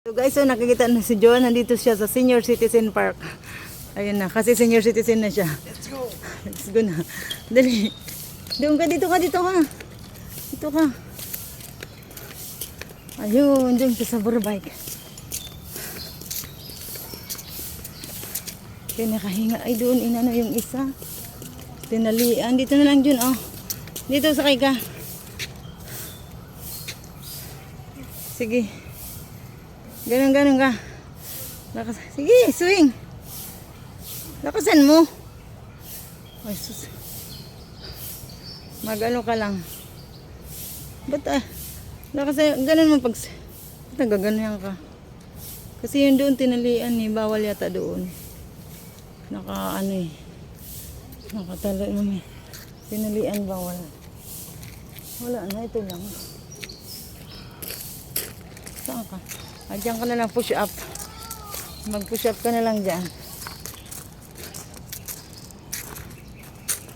So guys, so nakikita na si Joan, nandito siya sa Senior Citizen Park. Ayun na, kasi senior citizen na siya. Let's go. Let's go na. Dali. Doon ka, dito ka, dito ka. Dito ka. Ayun, doon ka sa bike. Kaya nakahinga. Ay, doon, inano yung isa. Tinalian. Dito na lang, Jun, oh. Dito, sakay ka. Sige. Ganun ka. Sige, swing. Lakasan mo. Ay, sus. Magano ka lang. Ba't lakasan, ganun mo pag nagaganyan ka. Kasi yun doon tinalian eh. Bawal yata doon. Nakatalo naman. Tinalian bawal. Wala na, ito lang. Saan ka? Diyan ka na lang push up. Mag-push up ka na lang dyan.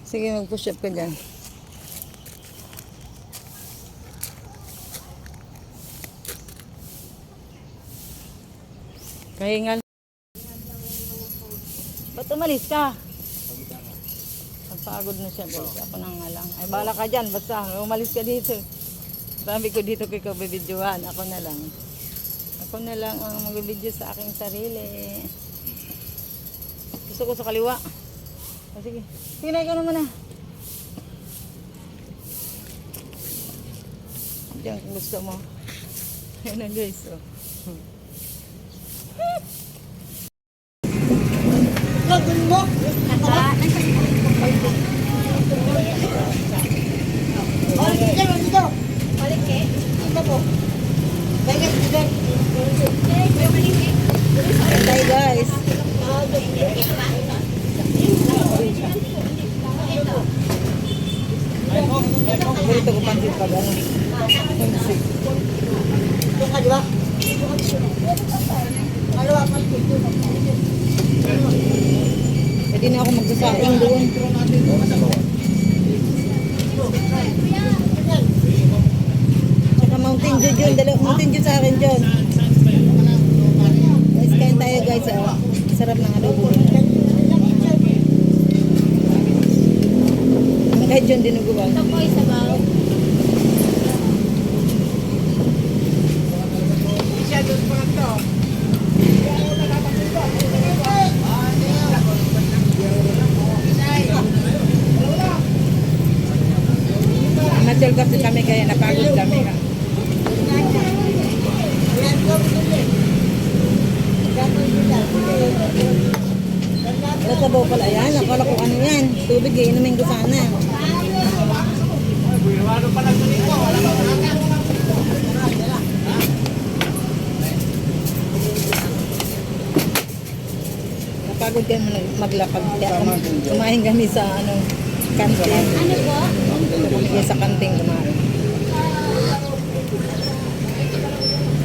Sige, mag-push up ka dyan. Kahingal. Ba't umalis ka? Nagpagod na siya guys. Ako na nga lang. Ay, bahala ka dyan. Basta umalis ka dito. Sabi ko dito kay kabibidyohan. Ako na lang. Ako na lang ang mag-video sa aking sarili. Gusto ko sa kaliwa. O, sige. Sige na, ikaw naman na. Diyan kung gusto mo. Ayan na guys. Oh. Gagawin mo. Bye guys. Ganito ko pansit pag ano. Pansit. Ito ka, di ba? Pwede na ako magsasaing doon. Tsaka Mountain Dew yun. Mountain Dew sa akin yun. Guys, kain tayo guys. Oh. Sarap ng adobo. Ang kahit yun dinuguan. Ito po isa ba? Masyal kasi kami kaya napagod kami. Nasa baw pala yan. Akala ko ano yan. Tubig eh. Inumin ko sana. Napagod kami maglakad. Kaya kumain kami sa kantin. Ano po? Kaya sa kantin kumain.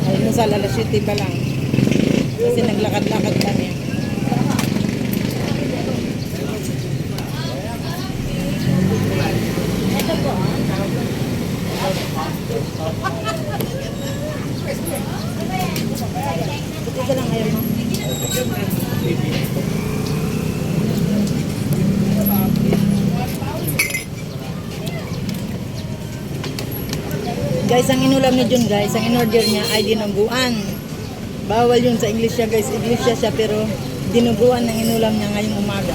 Ayun na sa alas 7 pa lang. Kasi naglakad-lakad kami. Ito po. Ito lang ayaw mo. Guys, ang inulam niya dyan guys, ang in-order niya ay dinuguan. Bawal yun sa English siya guys, English siya pero dinuguan ng inulam niya ngayong umaga.